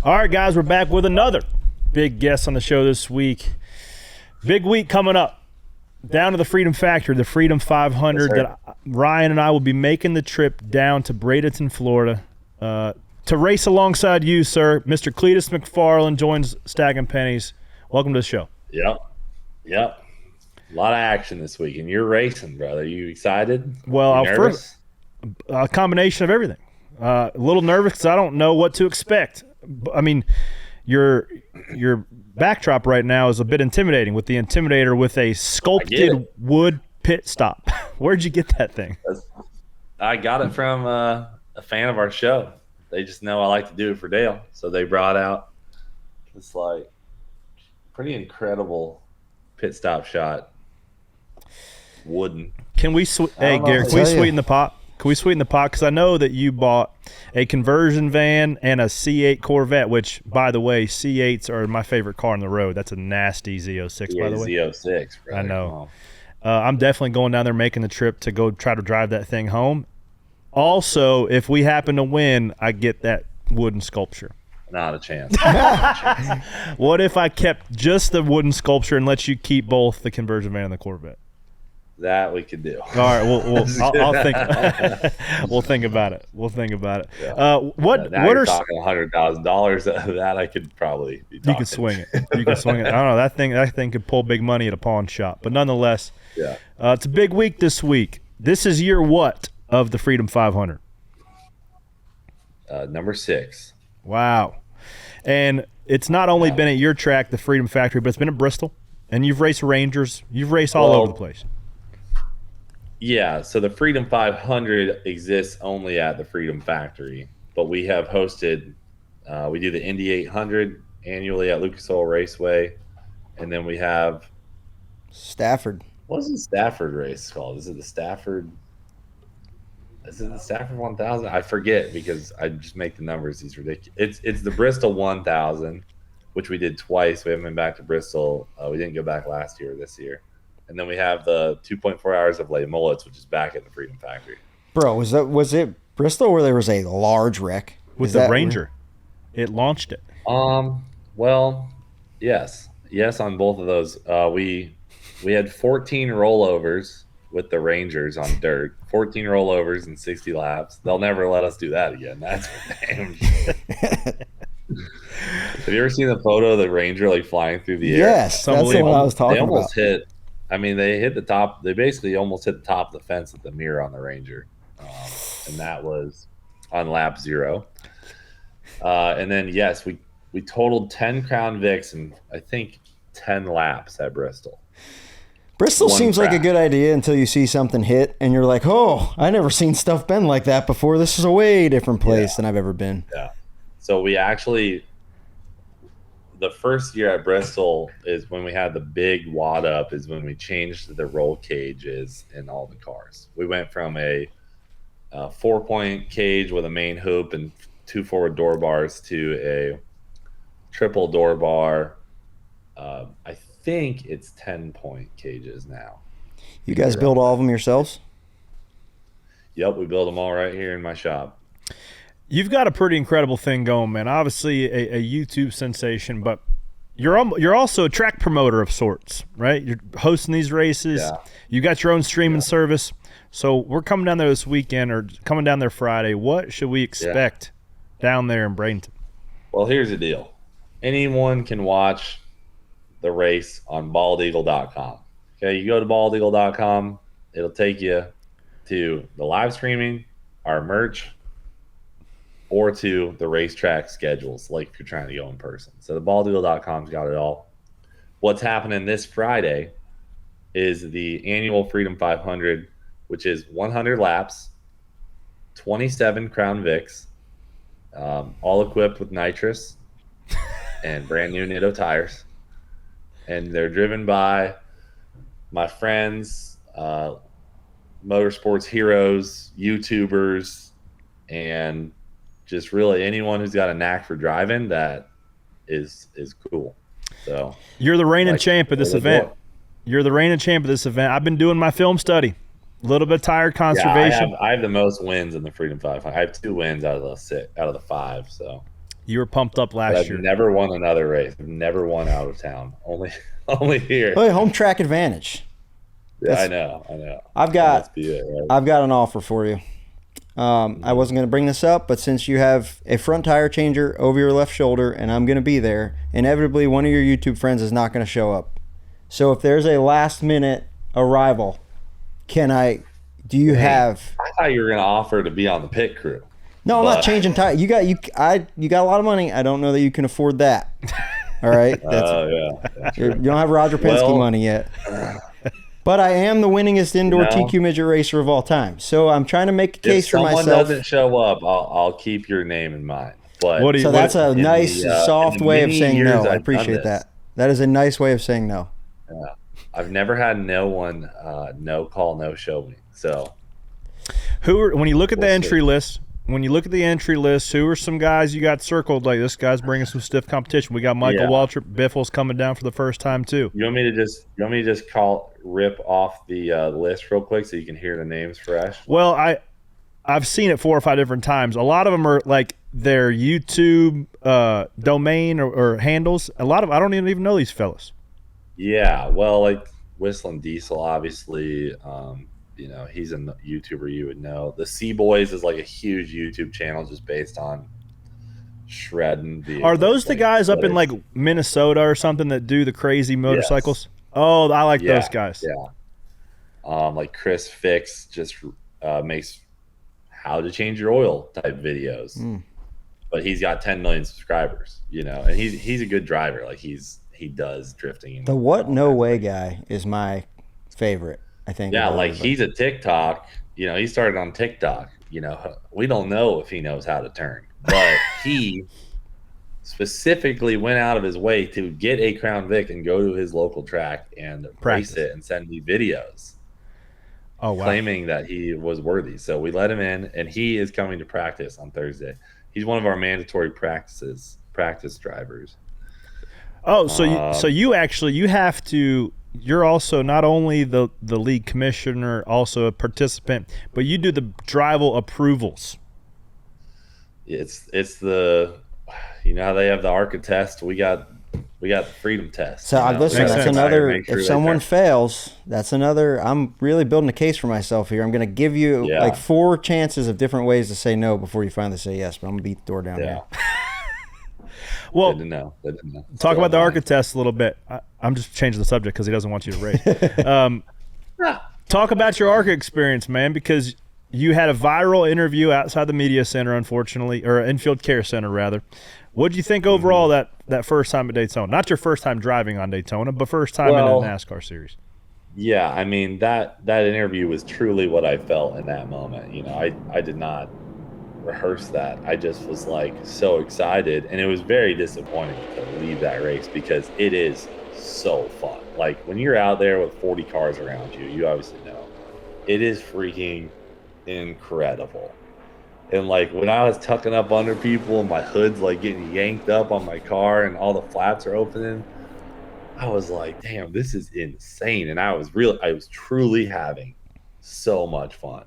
All right, guys, we're back with another big guest on the show this week. Big week coming up. Down to the Freedom Factory, the Freedom 500. Yes, that Ryan and I will be making the trip down to Bradenton, Florida, to race alongside you, sir. Mr. Cleetus McFarland joins Stacking Pennies. Welcome to the show. Yep. A lot of action this week, and you're racing, brother. You excited? Well, you nervous? A combination of everything. A little nervous because I don't know what to expect. I mean, your backdrop right now is a bit intimidating with the Intimidator with a sculpted wood pit stop. Where'd you get that thing? I got it from a fan of our show. They just know I like to do it for Dale, so they brought out this like pretty incredible pit stop shot. Wooden. Can we hey Garrett, can we sweeten the pot? Can we sweeten the pot? Because I know that you bought a conversion van and a C8 Corvette, which, by the way, C8s are my favorite car on the road. That's a nasty Z06, by the way. Z06, brother. I know. I'm definitely going down there making the trip to go try to drive that thing home. Also, if we happen to win, I get that wooden sculpture. Not a chance. What if I kept just the wooden sculpture and let you keep both the conversion van and the Corvette? That we could do. All right, I'll think. We'll think about it. Yeah. What you're are talking $100,000 of that? I could probably be talking. You could swing it. I don't know. That thing could pull big money at a pawn shop. But nonetheless, yeah, it's a big week this week. This is year what of the Freedom 500? Number 6. Wow. And it's not only been at your track, the Freedom Factory, but it's been at Bristol. And you've raced Rangers. You've raced all over the place. Yeah, so the Freedom 500 exists only at the Freedom Factory, but we have hosted, we do the Indy 800 annually at Lucas Oil Raceway, and then we have Stafford. What is the Stafford race called? Is it the Stafford 1000? I forget because I just make the numbers these ridiculous. It's the Bristol 1000, which we did twice. We haven't been back to Bristol. We didn't go back last year or this year. And then we have the 2.4 hours of Les Mullets, which is back at the Freedom Factory. Bro, was it Bristol where there was a large wreck? With the Ranger. It launched it. Well, yes. Yes, on both of those. We had 14 rollovers with the Rangers on dirt. 14 rollovers in 60 laps. They'll never let us do that again. That's for damn sure. Have you ever seen the photo of the Ranger like flying through the air? Yes, that's the one I was talking about. They almost hit. I mean, they hit the top. They basically almost hit the top of the fence at the mirror on the Ranger, and that was on lap 0. And then yes, we totaled 10 Crown Vics and I think 10 laps at Bristol. Bristol seems like a good idea until you see something hit and you're like, oh, I never seen stuff bend like that before. This is a way different place than I've ever been. Yeah. So we actually. The first year at Bristol is when we had the big wad up is when we changed the roll cages in all the cars. We went from a 4-point cage with a main hoop and 2 forward door bars to a triple door bar. I think it's 10-point cages now. You guys build all of them yourselves? Yep, we build them all right here in my shop. You've got a pretty incredible thing going, man. Obviously a YouTube sensation, but you're also a track promoter of sorts, right? You're hosting these races. Yeah. You got your own streaming service. So we're coming down there this weekend or coming down there Friday. What should we expect down there in Bradenton? Well, here's the deal. Anyone can watch the race on baldeagle.com. Okay, you go to baldeagle.com. It'll take you to the live streaming, our merch, or to the racetrack schedules, like if you're trying to go in person. So the baldeagle.com's got it all. What's happening this Friday is the annual Freedom 500, which is 100 laps, 27 Crown Vics, all equipped with nitrous and brand new Nitto tires. And they're driven by my friends, motorsports heroes, YouTubers, and just really anyone who's got a knack for driving that is cool. So you're the reigning champ of this event. You're the reigning champ of this event. I've been doing my film study. A little bit of tire conservation. Yeah, I have the most wins in the Freedom 500. I have 2 wins out of the 5. So You were pumped up But last I've year. never won another race. I've never won out of town. Only here. Oh, home track advantage. Yeah, I know. I've That got must be it, right? I've got an offer for you. I wasn't going to bring this up, but since you have a front tire changer over your left shoulder and I'm going to be there, inevitably one of your YouTube friends is not going to show up. So if there's a last minute arrival, do you have... I thought you were going to offer to be on the pit crew. No, I'm not changing tire. You got a lot of money. I don't know that you can afford that. All right? You don't have Roger Penske money yet. But I am the winningest indoor TQ midget racer of all time. So I'm trying to make a case for myself. If someone doesn't show up, I'll keep your name in mind. But that's a nice, soft way of saying no. I appreciate that. That is a nice way of saying no. Yeah. I've never had no one no call, no show me. So when you look at the entry list, who are some guys you got circled? Like, this guy's bringing some stiff competition. We got Michael Waltrip, Biffle's coming down for the first time too. You want me to just rip off the list real quick so you can hear the names fresh? Well, I've seen it 4 or 5 different times. A lot of them are like their YouTube domain or handles. I don't even know these fellas. Yeah, well, like Whistling Diesel, obviously. He's a YouTuber you would know. The Sea Boys is like a huge YouTube channel just based on shredding vehicles. Are those the guys up in like Minnesota or something that do the crazy motorcycles? Yes. Oh, I like those guys. Yeah. Like Chris Fix just makes how to change your oil type videos. But he's got 10 million subscribers, and he's a good driver. Like he does drifting. The What No Way guy is my favorite. I think. Yeah, like he's a TikTok. He started on TikTok. We don't know if he knows how to turn, but he specifically went out of his way to get a Crown Vic and go to his local track and race it and send me videos. Oh, wow. Claiming that he was worthy. So we let him in, and he is coming to practice on Thursday. He's one of our mandatory practice drivers. Oh, so you have to. You're also not only the league commissioner, also a participant, but you do the drival approvals. It's the, how they have the ARCA test. We got the freedom test. So listen, that's another. If someone fails, that's another. I'm really building a case for myself here. I'm going to give you like 4 chances of different ways to say no before you finally say yes. But I'm going to beat the door down here. Well, good to know. Talk about the ARCA test a little bit. I'm just changing the subject because he doesn't want you to race. Talk about your ARCA experience, man, because you had a viral interview outside the media center, unfortunately, or infield care center, rather. What did you think overall that first time at Daytona? Not your first time driving on Daytona, but first time in a NASCAR series. Yeah, I mean, that interview was truly what I felt in that moment. I did not rehearse that. I just was like so excited, and it was very disappointing to leave that race because it is so fun. Like when you're out there with 40 cars around you, you obviously know it is freaking incredible. And like when I was tucking up under people and my hood's like getting yanked up on my car and all the flaps are opening, I was like, damn, this is insane. And I was truly having so much fun.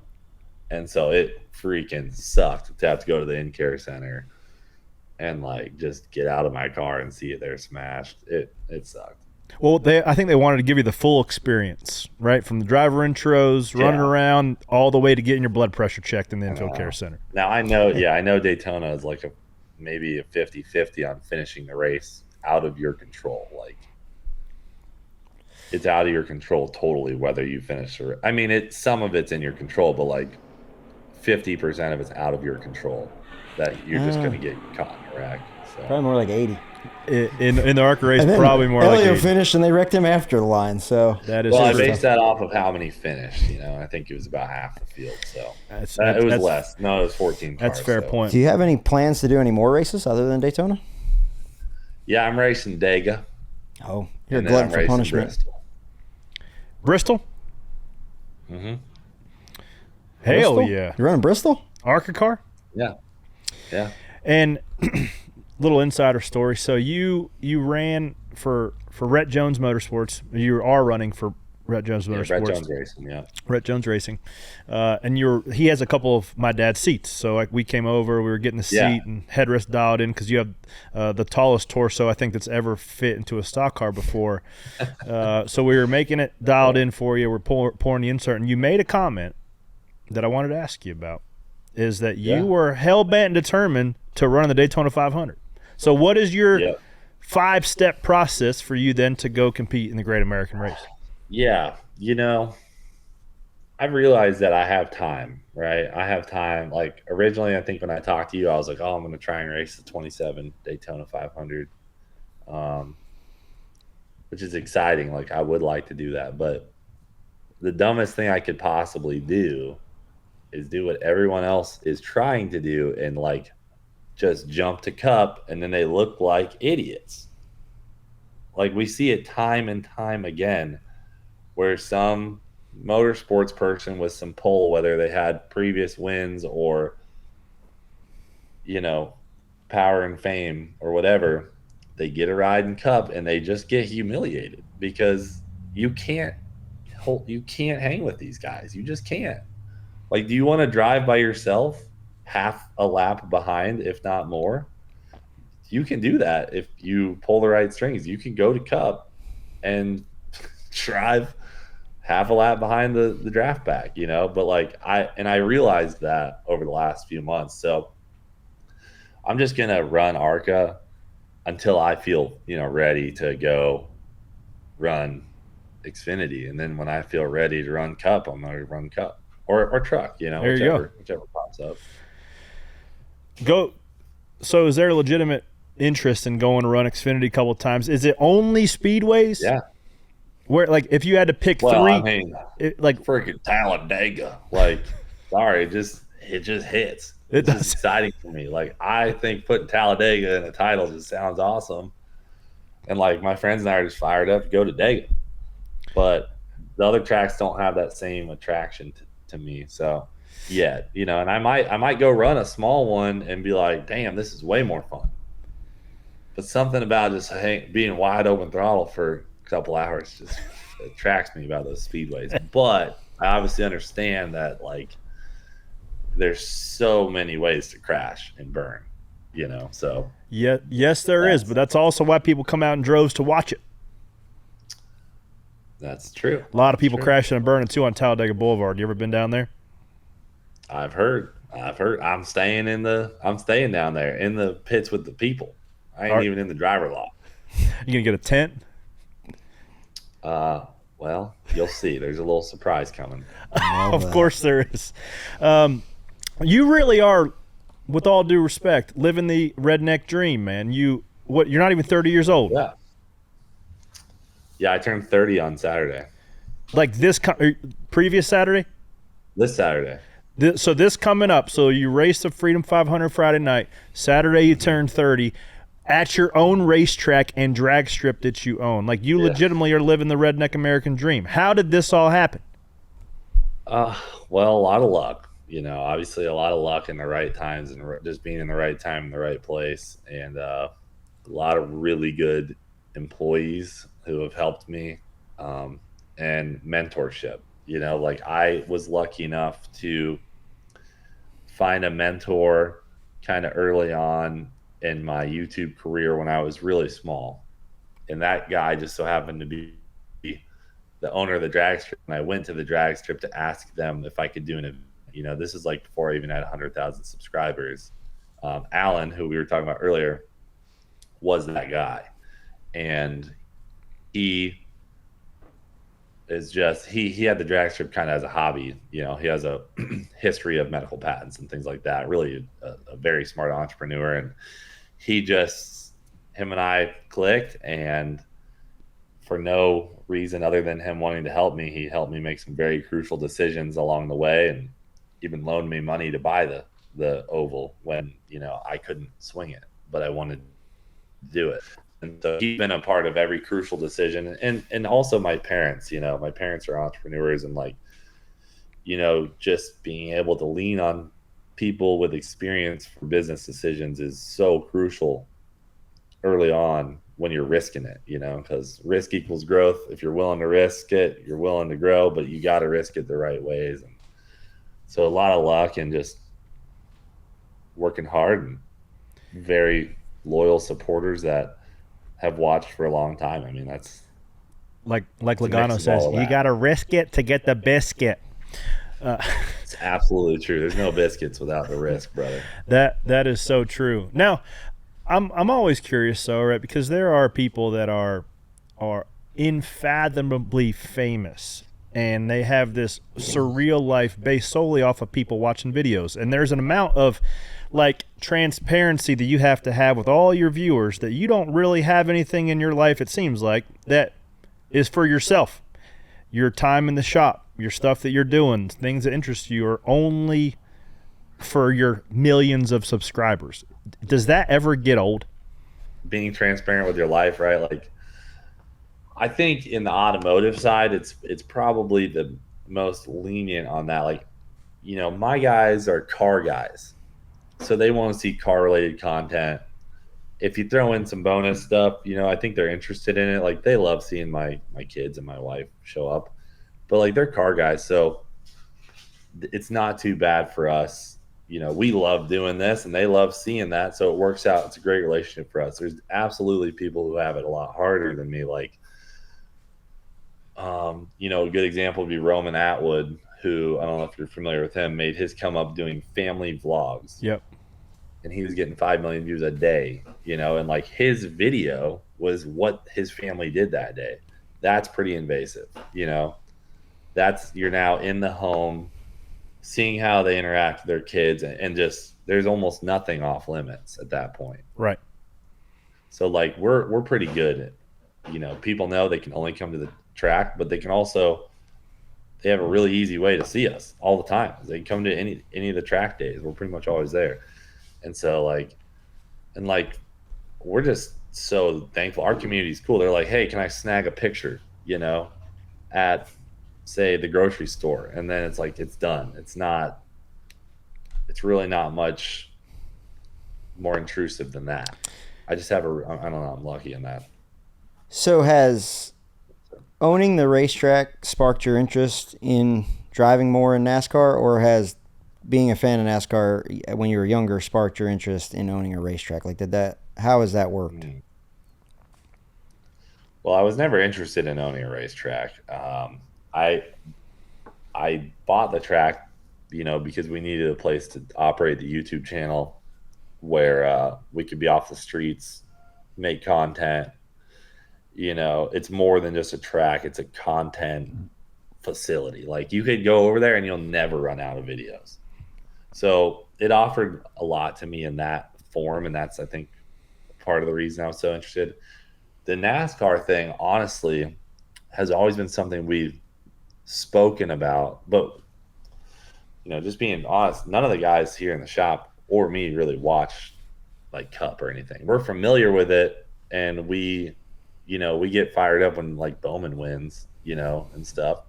And so it freaking sucked to have to go to the in-care center and like just get out of my car and see it there smashed. It sucked. Well, I think they wanted to give you the full experience, right? From the driver intros, running around, all the way to getting your blood pressure checked in the infield care center. Now I know Daytona is like maybe a 50-50 on finishing the race out of your control. Like it's out of your control totally whether you finish or I mean some of it's in your control, but like 50% of it's out of your control that you're just going to get caught in a wreck. So. Probably more like 80. In the ARCA race, probably more like 80. Elio finished and they wrecked him after the line. So that is. Well, I based that off of how many finished. I think it was about half the field. So it was less. No, it was 14 cars. That's a fair point. Do you have any plans to do any more races other than Daytona? Yeah, I'm racing Dega. Oh, you're a glutton for punishment. Bristol? Mm-hmm. Hell Bristol? yeah. You're running Bristol? ARCA car? Yeah. And little insider story. So you ran for Rhett Jones Motorsports. You are running for Rhett Jones Motorsports. Brett Jones Racing, yeah. Rhett Jones Racing. And he has a couple of my dad's seats. So like we came over, we were getting the seat and headrest dialed in because you have the tallest torso I think that's ever fit into a stock car before. So we were making it dialed in for you. We're pouring the insert. And you made a comment that I wanted to ask you about, is that you were hell-bent and determined to run the Daytona 500. So what is your 5-step process for you then to go compete in the Great American Race? Yeah, I realized that I have time, right? I have time. Like originally, I think when I talked to you, I was like, oh, I'm going to try and race the 27 Daytona 500, which is exciting. Like I would like to do that. But the dumbest thing I could possibly do is do what everyone else is trying to do and like just jump to Cup, and then they look like idiots. Like we see it time and time again where some motorsports person with some pull, whether they had previous wins or, power and fame or whatever, they get a ride in Cup and they just get humiliated because you can't hang with these guys. You just can't. Like, do you want to drive by yourself half a lap behind, if not more? You can do that if you pull the right strings. You can go to Cup and drive half a lap behind the draft pack, but like I realized that over the last few months. So I'm just going to run ARCA until I feel, ready to go run Xfinity. And then when I feel ready to run Cup, I'm going to run Cup or truck, whichever pops up. So is there a legitimate interest in going to run Xfinity a couple of times? Is it only speedways? Yeah. Where, like, if you had to pick three, I mean, freaking Talladega. Like, sorry, it just hits. It's just exciting for me. Like, I think putting Talladega in a title just sounds awesome. And like my friends and I are just fired up to go to Dega. But the other tracks don't have that same attraction to me. So yeah, and I might go run a small one and be like, damn, this is way more fun. But something about just being wide open throttle for couple hours just attracts me about those speedways. But I obviously understand that like there's so many ways to crash and burn, so yes there is, but that's also why people come out in droves to watch it. That's true. A lot of people crashing and burning too on Talladega Boulevard. You ever been down there? I've heard I'm staying down there in the pits with the people. I ain't even in the driver lot. You gonna get a tent? Well, you'll see. There's a little surprise coming. Of course there is. You really are, with all due respect, living the redneck dream, man. You're not even 30 years old. Yeah, I turned 30 on Saturday. Like this previous Saturday? This Saturday. So this coming up. So you raced the Freedom 500 Friday night. Saturday you turned 30. At your own racetrack and drag strip that you own. Like, you legitimately are living the redneck American dream. How did this all happen? Well, a lot of luck. Obviously a lot of luck in the right times and just being in the right time in the right place. And a lot of really good employees who have helped me and mentorship. Like I was lucky enough to find a mentor kind of early on in my YouTube career when I was really small. And that guy just so happened to be the owner of the drag strip. And I went to the drag strip to ask them if I could do an event. This is like before I even had 100,000 subscribers. Alan, who we were talking about earlier, was that guy. And he is just, he had the drag strip kind of as a hobby. He has a history of medical patents and things like that. Really a very smart entrepreneur. And him and I clicked, and for no reason other than him wanting to help me, he helped me make some very crucial decisions along the way, and even loaned me money to buy the oval when, I couldn't swing it, but I wanted to do it. And so he's been a part of every crucial decision. And also my parents, my parents are entrepreneurs, and like, just being able to lean on people with experience for business decisions is so crucial early on, when you're risking it, because risk equals growth. If you're willing to risk it, you're willing to grow, but you got to risk it the right ways. And so a lot of luck and just working hard and very loyal supporters that have watched for a long time. I mean, that's like Logano says, you got to risk it to get the biscuit. It's absolutely true. There's no biscuits without the risk, brother. That is so true. Now, I'm always curious, though, right? Because there are people that are unfathomably famous, and they have this surreal life based solely off of people watching videos. And there's an amount of like transparency that you have to have with all your viewers that you don't really have anything in your life, it seems like, that is for yourself. Your time in the shop, your stuff that you're doing, things that interest you are only for your millions of subscribers. Does that ever get old? Being transparent with your life, right? Like, I think in the automotive side, it's probably the most lenient on that. Like, my guys are car guys, so they want to see car related content. If you throw in some bonus stuff, I think they're interested in it. Like, they love seeing my kids and my wife show up, but like, they're car guys, so it's not too bad for us. We love doing this and they love seeing that, so it works out. It's a great relationship for us. There's absolutely people who have it a lot harder than me. Like, a good example would be Roman Atwood, who, I don't know if you're familiar with him, made his come up doing family vlogs. Yep. And he was getting 5 million views a day, and like, his video was what his family did that day. That's pretty invasive. You're now in the home, seeing how they interact with their kids, and just, there's almost nothing off limits at that point. Right. So like, we're pretty good at, people know they can only come to the track, but they have a really easy way to see us all the time. They can come to any of the track days. We're pretty much always there. And so we're just so thankful. Our community's cool. They're like, hey, can I snag a picture, at, say, the grocery store? And then it's like, it's done. It's really not much more intrusive than that. I just have I don't know, I'm lucky in that. So has owning the racetrack sparked your interest in driving more in NASCAR, or has being a fan of NASCAR when you were younger sparked your interest in owning a racetrack? Like, how has that worked? Well, I was never interested in owning a racetrack. I bought the track, because we needed a place to operate the YouTube channel where we could be off the streets, make content. It's more than just a track. It's a content facility. Like, you could go over there and you'll never run out of videos. So it offered a lot to me in that form, and that's, I think, part of the reason I was so interested. The NASCAR thing, honestly, has always been something we've spoken about, but just being honest, none of the guys here in the shop or me really watch like Cup or anything. We're familiar with it, and we get fired up when like Bowman wins, and stuff,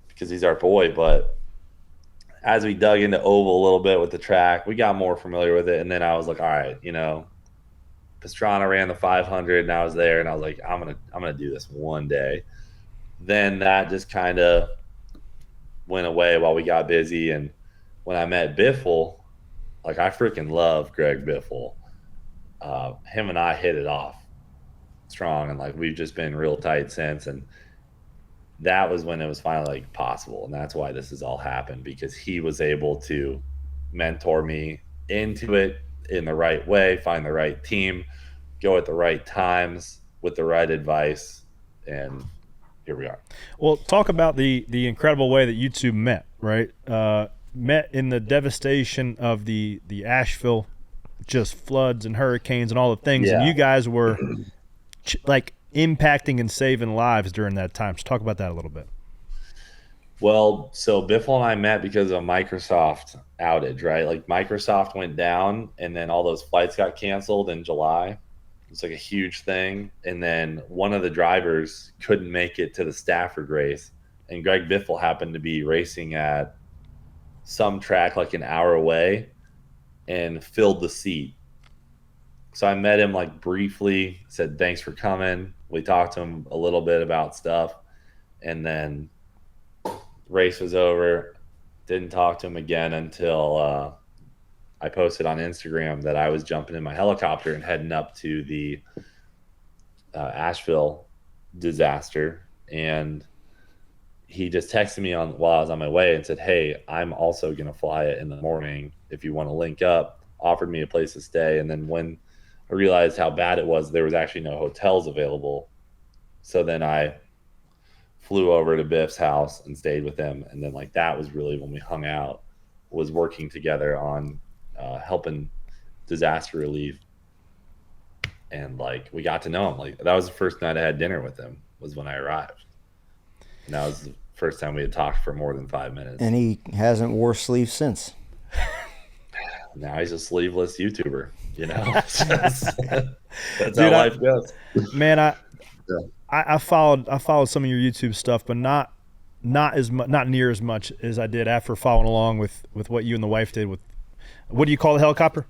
because he's our boy. But as we dug into oval a little bit with the track, we got more familiar with it. And then I was like, all right, Pastrana ran the 500 and I was there, and I was like, I'm going to do this one day. Then that just kind of went away while we got busy. And when I met Biffle, like, I freaking love Greg Biffle. Him and I hit it off strong, and like, we've just been real tight since. And that was when it was finally like possible, and that's why this has all happened, because he was able to mentor me into it in the right way, find the right team, go at the right times with the right advice, and here we are. Well, talk about the incredible way that you two met, right? Met in the devastation of the Asheville just floods and hurricanes and all the things, and you guys were like impacting and saving lives during that time. So talk about that a little bit. Well, so Biffle and I met because of a Microsoft outage, right? Like, Microsoft went down, and then all those flights got canceled in July. It's like a huge thing. And then one of the drivers couldn't make it to the Stafford race, and Greg Biffle happened to be racing at some track like an hour away and filled the seat So I met him like briefly, said thanks for coming. We talked to him a little bit about stuff, and then race was over. Didn't talk to him again until I posted on Instagram that I was jumping in my helicopter and heading up to the Asheville disaster, and he just texted me while I was on my way and said, "Hey, I'm also gonna fly it in the morning. If you want to link up," offered me a place to stay, and then when I realized how bad it was, there was actually no hotels available. So then I flew over to Biff's house and stayed with him. And then like that was really when we hung out, was working together on helping disaster relief. And like we got to know him. Like that was the first night I had dinner with him, was when I arrived. And that was the first time we had talked for more than 5 minutes. And he hasn't wore sleeves since. Now he's a sleeveless YouTuber, you know. That's Dude, how life goes. Man, I followed some of your YouTube stuff, but not near as much as I did after following along with what you and the wife did with, what do you call the helicopter?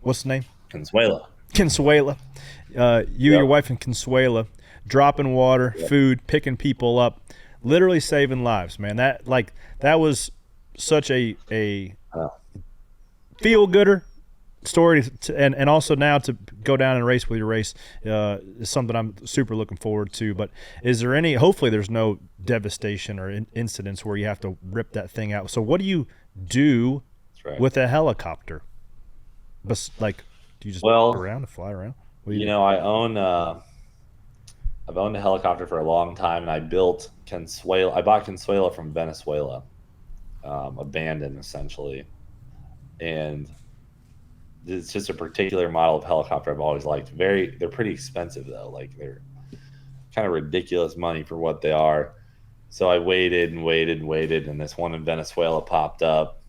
What's the name? Consuela. You and your wife in Consuela, dropping water, food, picking people up, literally saving lives, man. That was such a feel-gooder story, and also now to go down and race with your race is something I'm super looking forward to. But is there any, hopefully there's no devastation or incidents where you have to rip that thing out. So what do you do with a helicopter? Do you just go around and fly around? I've owned a helicopter for a long time, and I bought Consuela from Venezuela, abandoned essentially. And it's just a particular model of helicopter I've always liked. They're pretty expensive though. Like they're kind of ridiculous money for what they are. So I waited, and this one in Venezuela popped up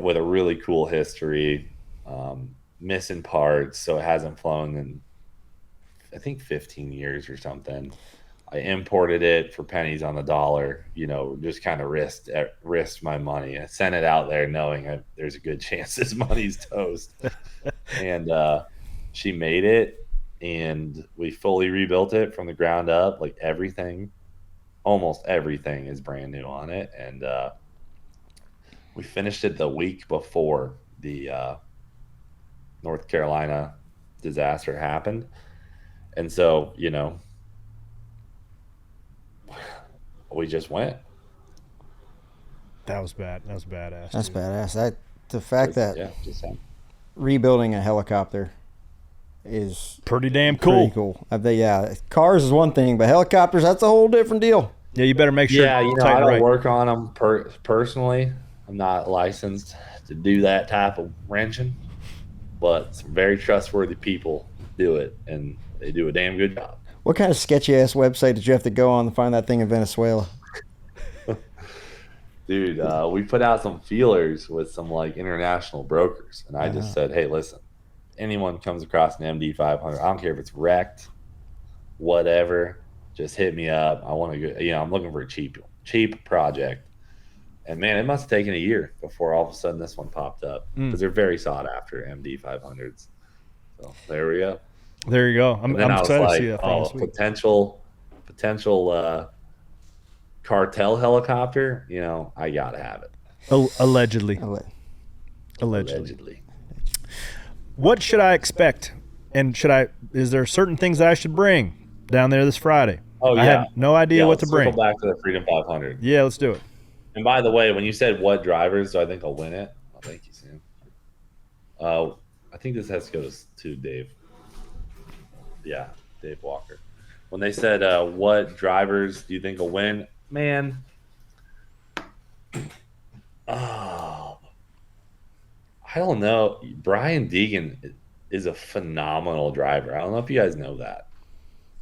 with a really cool history, missing parts, so it hasn't flown in I think 15 years or something. I imported it for pennies on the dollar, just kind of risked my money. I sent it out there knowing there's a good chance this money's toast. And she made it, and we fully rebuilt it from the ground up. Like almost everything is brand new on it. And we finished it the week before the North Carolina disaster happened. And so, we just went. That was bad. That was badass. That's badass. The fact that rebuilding a helicopter is pretty damn cool. Pretty cool. Cars is one thing, but helicopters, that's a whole different deal. Yeah, you better make sure. Yeah, I don't work on them personally. I'm not licensed to do that type of wrenching, but some very trustworthy people do it, and they do a damn good job. What kind of sketchy ass website did you have to go on to find that thing in Venezuela? Dude, we put out some feelers with some international brokers, and I just said, hey, listen, anyone comes across an MD500, I don't care if it's wrecked, whatever, just hit me up. I want to go, I'm looking for a cheap project. And man, it must have taken a year before all of a sudden this one popped up, because they're very sought after, MD500s. So there we go. There you go. I'm excited to see that. Potential cartel helicopter. I gotta have it. Allegedly. What should I expect? And is there certain things that I should bring down there this Friday? Oh yeah. I have no idea what to bring. Let's circle back to the Freedom 500. Yeah, let's do it. And by the way, when you said what drivers do I think will win it? Oh, thank you, Sam. I think this has to go to Dave. Yeah, Dave Walker. When they said, what drivers do you think will win? Man, I don't know. Brian Deegan is a phenomenal driver. I don't know if you guys know that.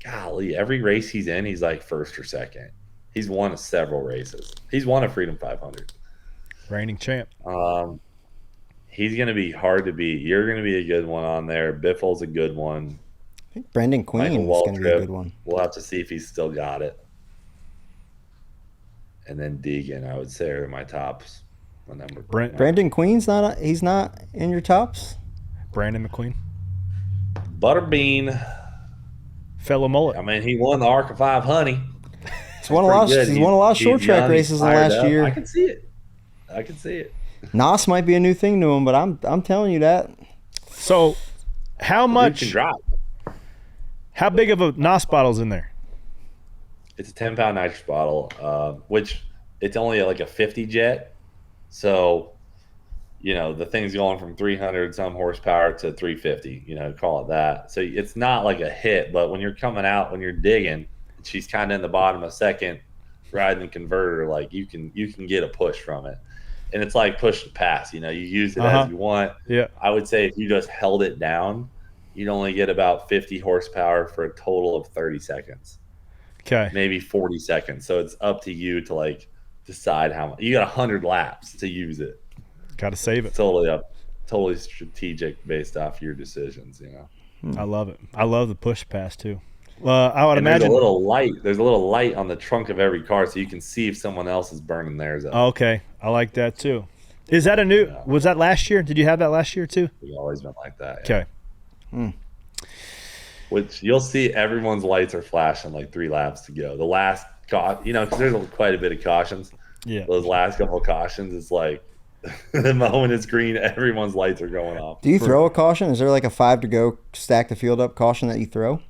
Golly, every race he's in, he's like first or second. He's won several races. He's won a Freedom 500. Reigning champ. He's going to be hard to beat. You're going to be a good one on there. Biffle's a good one. I think Brendan Queen is going to be a good one. We'll have to see if he's still got it. And then Deegan, I would say, are my tops. Brendan Queen's he's not in your tops? Brandon McQueen? Butterbean, fellow mullet. I mean, he won the ARCA 5 honey. He's won a lot of short track races in the last year. I can see it. NOS might be a new thing to him, but I'm telling you that. So, how much? Can drop. How big of a NOS bottle's in there? It's a 10-pound nitrous bottle, which it's only like a 50 jet. So, the thing's going from 300 some horsepower to 350, call it that. So it's not like a hit, but when you're coming out, when you're digging, she's kind of in the bottom of second, riding the converter, like you can get a push from it. And it's like push to pass, you use it as you want. Yeah. I would say if you just held it down, you'd only get about 50 horsepower for a total of 30 seconds. Okay. Maybe 40 seconds. So it's up to you to like decide how much. You got 100 laps to use it. Got to save it. Totally strategic based off your decisions, I love it. I love the push pass too. I would imagine there's a little light on the trunk of every car, so you can see if someone else is burning theirs up. Okay, I like that too. Is that a new? Yeah. Was that last year? Did you have that last year too? We've always been like that. Okay. Yeah. Which you'll see, everyone's lights are flashing like 3 laps to go. The last, because there's quite a bit of cautions. Yeah. Those last couple of cautions, it's like the moment it's green, everyone's lights are going off. Do you throw a caution? Is there like a 5 to go, stack the field up caution that you throw?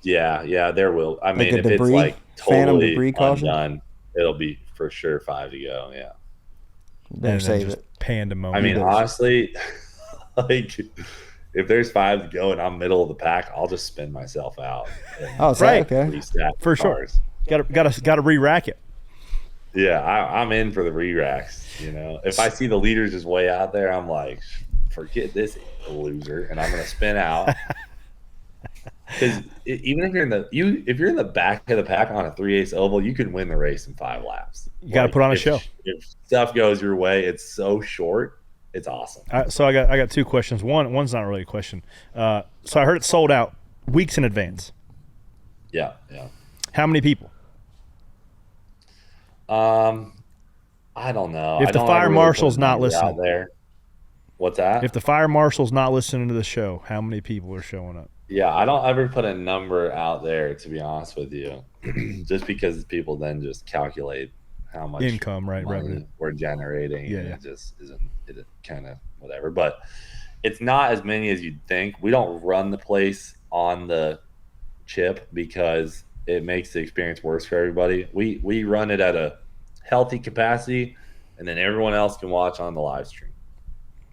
Yeah, there will. I mean, Like a if debris, it's like phantom totally debris caution? undone, it'll be for sure 5 to go. Yeah. Better And save then just it. pandemonium. I mean, honestly, like if there's 5 to go and I'm middle of the pack, I'll just spin myself out. Oh, it's Right. okay. Restack For the sure. cars. Got to re-rack it. Yeah, I'm in for the re-racks. If I see the leaders just way out there, I'm like, forget this loser, and I'm gonna spin out. Because even if you're in the back of the pack on a 3/8 oval, you can win the race in 5 laps. You got to put on a show. If stuff goes your way, it's so short. It's awesome. So I got 2 questions. One's not really a question. So I heard it sold out weeks in advance. Yeah. How many people? I don't know. If I the don't fire ever really marshal's put not numbers listening. out there. What's that? If the fire marshal's not listening to the show, how many people are showing up? Yeah, I don't ever put a number out there, to be honest with you, just because people then just calculate how much Income, right? money Revenue. we're generating, Yeah, and yeah. it just isn't kind of whatever. But it's not as many as you'd think. We don't run the place on the chip because it makes the experience worse for everybody. We run it at a healthy capacity, and then everyone else can watch on the live stream.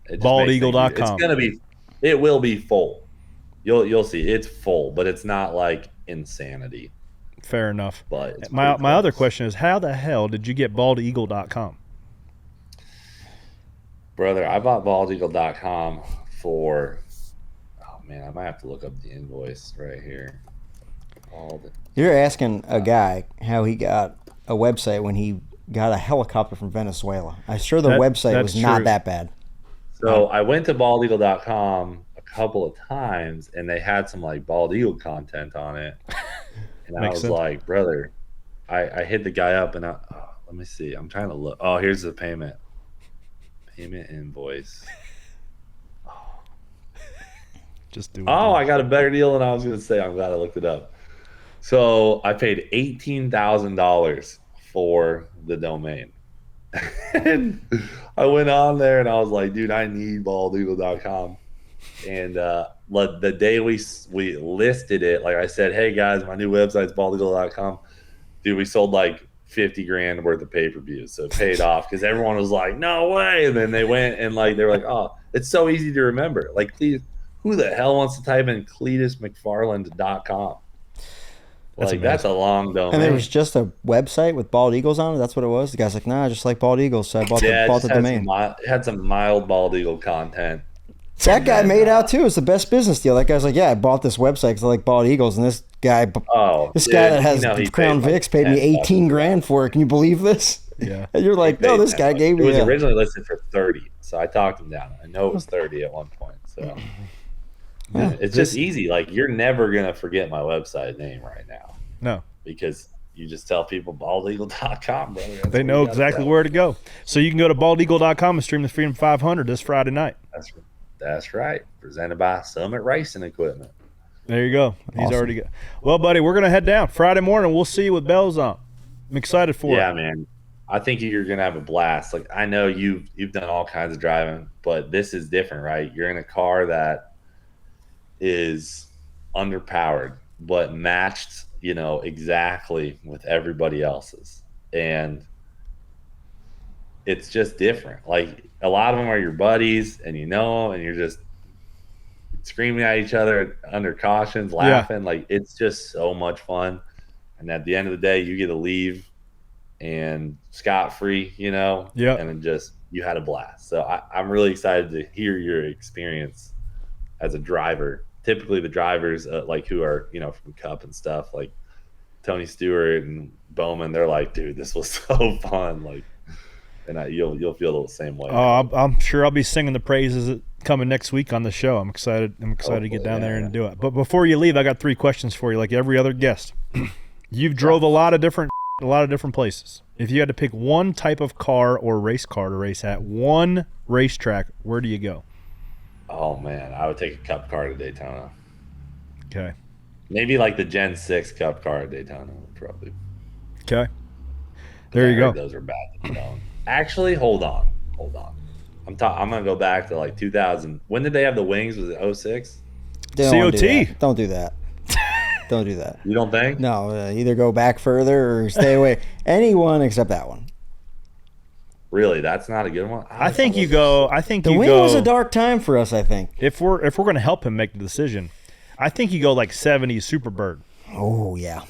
Baldeagle.com. It will be full. You'll see it's full, but it's not like insanity. Fair enough. But it's My pretty other close. question is, how the hell did you get baldeagle.com? Brother, I bought baldeagle.com for, oh man, I might have to look up the invoice right here. You're asking a guy how he got a website when he got a helicopter from Venezuela. I'm sure the website was not true. that bad. So I went to baldeagle.com a couple of times, and they had some like Bald Eagle content on it. And I Makes was sense. like, brother, I hit the guy up, and let me see. I'm trying to look. Oh, here's the payment invoice. Just do it. Oh, I got a better deal than I was going to say. I'm glad I looked it up. So I paid $18,000 for the domain. And I went on there and I was like, dude, I need baldeagle.com. And the day we listed it, like I said, hey guys, my new website's baldeagle.com. Dude, we sold like 50 grand worth of pay-per-views. So it paid off because everyone was like, no way. And then they went and like, they were like, oh, it's so easy to remember. Like, who the hell wants to type in CleetusMcFarland.com? That's a long domain. And there was just a website with bald eagles on it. That's what it was. The guy's like, nah, I just like bald eagles, so I bought the domain. It had some mild bald eagle content. That guy made out too. It's the best business deal. That guy's like, yeah, I bought this website because I like bald eagles, and this guy that has Crown Vics paid me 18 grand for it. Can you believe this? Yeah. And you're like, no, this guy gave me. It was originally listed for 30, so I talked him down. I know it was 30 at one point. So it's just easy. Like, you're never gonna forget my website name right now. No. Because you just tell people baldeagle.com, brother. They know exactly where to go. So you can go to baldeagle.com and stream the Freedom 500 this Friday night. That's right. Presented by Summit Racing Equipment. There you go. He's Awesome. already got. Well, buddy, we're gonna head down Friday morning. We'll see you with bells on. I'm excited for Yeah, it. man. I think you're gonna have a blast. Like, I know you've done all kinds of driving, but this is different, right? You're in a car that is underpowered, but matched, exactly with everybody else's. And it's just different. Like, a lot of them are your buddies, and and you're just screaming at each other under cautions, laughing. Like, it's just so much fun. And at the end of the day, you get to leave and scot-free, and then just you had a blast. So I'm really excited to hear your experience as a driver. Typically the drivers like who are from Cup and stuff, like Tony Stewart and Bowman, they're like, dude, this was so fun. Like, and you'll feel the same way. I'm sure I'll be singing the praises coming next week on the show. I'm excited to get down there and do it. But before you leave, I got 3 questions for you, like every other guest. You've drove a lot of different places. If you had to pick one type of car or race car to race at, one racetrack, where do you go? Oh man, I would take a Cup car to Daytona. Okay. Maybe like the Gen 6 Cup car at Daytona, probably. Okay. There you go. Those are bad to own. Actually, hold on. I'm gonna go back to like 2000. When did they have the wings? Was it 06? COT. Don't do that. Don't do that. You don't think? No, either go back further or stay away. Anyone except that one. Really, that's not a good one. I think you go. The wing was a dark time for us, I think. If we're going to help him make the decision, I think you go like 70s Superbird. Oh yeah.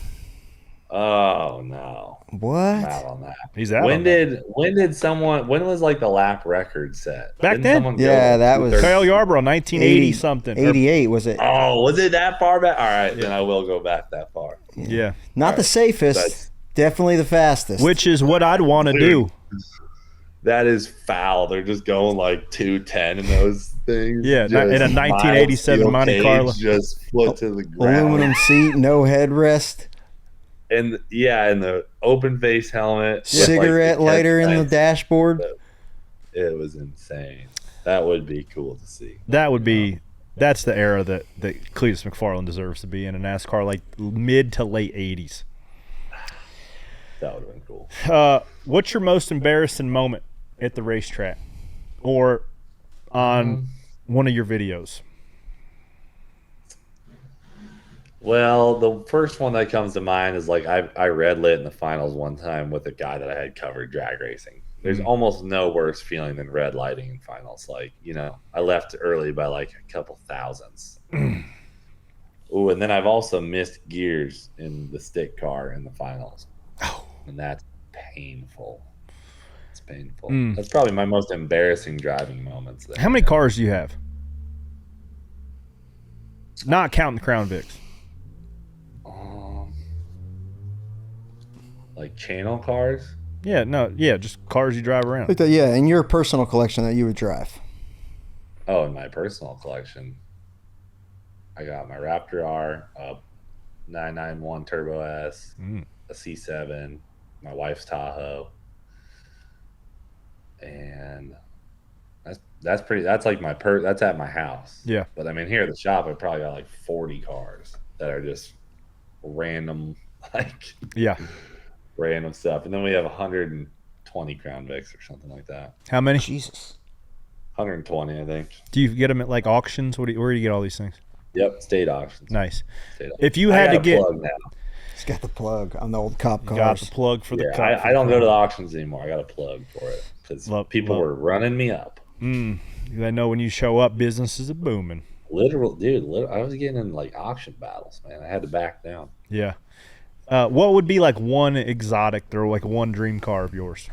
Oh no. What? I'm out on that. He's out. When was like the lap record set? Back then? Yeah, that was Kyle Yarborough, 1980 something. 88 was it? Oh, was it that far back? All right, then I will go back that far. Yeah. Not the safest, definitely the fastest. Which is what I'd want to do. That is foul. They're just going like 210 in those things. Yeah, in a 1987 Monte Carlo. Just foot to the ground. Aluminum seat, no headrest. And the open face helmet. Cigarette lighter in the dashboard. It was insane. That would be cool to see. That's the era that Cleetus McFarland deserves to be in a NASCAR, like mid to late 80s. That would have been cool. What's your most embarrassing moment at the racetrack or on one of your videos? Well, the first one that comes to mind is like I red lit in the finals one time with a guy that I had covered drag racing. There's almost no worse feeling than red lighting in finals. Like, I left early by like a couple thousandths. Ooh, and then I've also missed gears in the stick car in the finals. Oh. And that's painful. It's painful. That's probably my most embarrassing driving moments there. How many cars do you have? Not counting the Crown Vics. Like channel cars? Yeah, just cars you drive around. In your personal collection that you would drive. Oh, in my personal collection, I got my Raptor R, a 991 Turbo S, a C7, my wife's Tahoe, and that's like that's at my house. Yeah. But I mean, here at the shop, I probably got like 40 cars that are just random, random stuff. And then we have 120 Crown Vics or something like that. How many? Jesus. 120, I think. Do you get them at like auctions? Where do you get all these things? Yep, state auctions. Nice. State auctions. If you had to get, plug now. He's got the plug on the old cop cars. Got the plug for the cup. I don't go to the auctions anymore. I got a plug for it because people were running me up. I know when you show up, business is booming. Dude, I was getting in like auction battles, man. I had to back down. Yeah. What would be like one exotic or like one dream car of yours?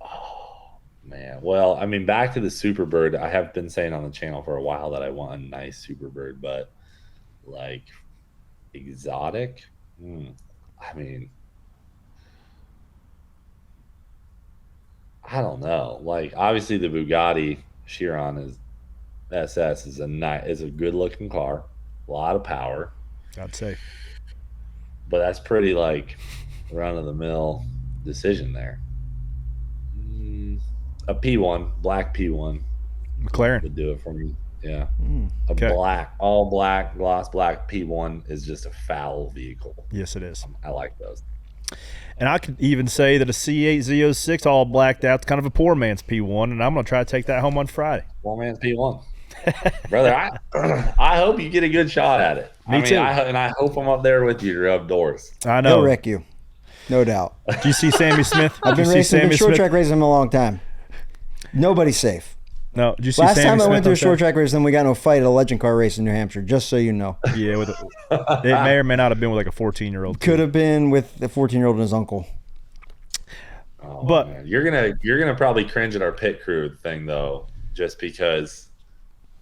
Oh, man. Well, I mean, back to the Superbird. I have been saying on the channel for a while that I want a nice Superbird, but like exotic? I mean, I don't know. Like, obviously the Bugatti Chiron SS is a good looking car, a lot of power. I'd say. But that's pretty like run of the mill decision there. A P1, black P1. McLaren would do it for me. Yeah. Okay. All black, gloss black P1 is just a foul vehicle. Yes, it is. I like those. And I could even say that a C8 Z06 all blacked out is kind of a poor man's P1, and I'm going to try to take that home on Friday. Poor man's P1. Brother, I hope you get a good shot at it. Me too. And I hope I'm up there with you to rub doors. I know. He'll wreck you. No doubt. Do you see Sammy Smith? I've been short track racing a long time. Nobody's safe. No, did you see Last Sammy time I Smith went to on a short track race, then we got into a fight at a legend car race in New Hampshire, just so you know. Yeah, it may or may not have been with like a 14-year-old. Could have been with the 14-year-old and his uncle. Oh, but man. You're gonna probably cringe at our pit crew thing though, just because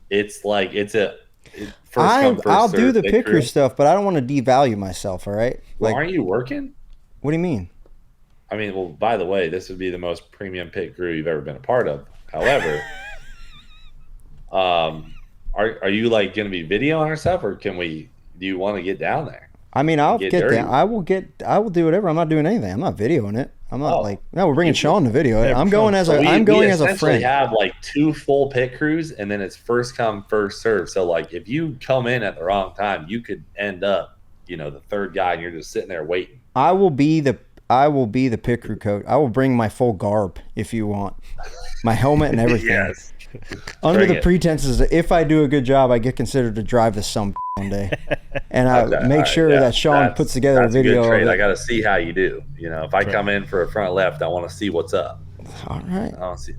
it's like I'll do the pit crew stuff, but I don't want to devalue myself. All right. Well, aren't you working? What do you mean? I mean, well, by the way, this would be the most premium pit crew you've ever been a part of. However, are you like going to be videoing our stuff, or do you want to get down there? I mean, I'll get down. I will do whatever. I'm not doing anything. I'm not videoing it. I'm not we're bringing Sean to video it. I'm going as a friend. We have like 2 full pit crews, and then it's first come, first serve. So like, if you come in at the wrong time, you could end up, the third guy, and you're just sitting there waiting. I will be the pit crew coach. I will bring my full garb if you want, my helmet and everything. Yes. Under the pretenses that if I do a good job, I get considered to drive this one day, and I make sure that Sean puts together a video of it. I got to see how you do. If I come in for a front left, I want to see what's up. All right. I want to see.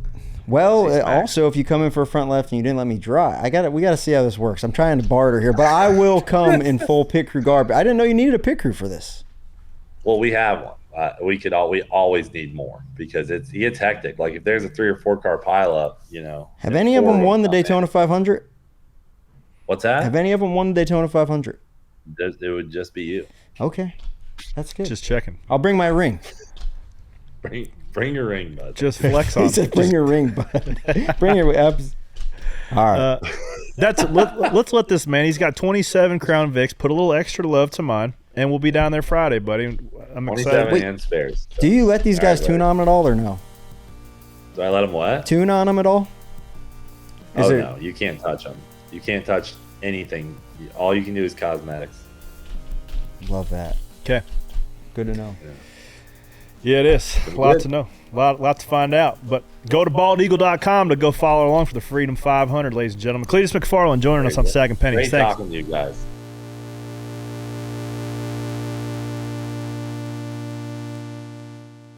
Well, also, if you come in for a front left and you didn't let me drive, we got to see how this works. I'm trying to barter here, but I will come in full pit crew garb. I didn't know you needed a pit crew for this. Well, we have one. We always need more because it gets hectic. Like if there's a 3 or 4 car pileup, Have any of them won the Daytona 500? What's that? Have any of them won the Daytona 500? It would just be you. Okay, that's good. Just checking. I'll bring my ring. Bring your ring, bud. Just flex on. He said, "Bring your ring, bud. Bring your." All right. Let's let this man. He's got 27 Crown Vics. Put a little extra love to mine. And we'll be down there Friday, buddy. I'm excited. 27 and spares. Do you let these guys tune on them at all or no? Do I let them what? Tune on them at all? No. You can't touch them. You can't touch anything. All you can do is cosmetics. Love that. Okay. Good to know. Yeah, it is. A lot to know. A lot to find out. But go to baldeagle.com to go follow along for the Freedom 500, ladies and gentlemen. Cleetus McFarland joining us on Sagging Pennies. Great talking to you guys.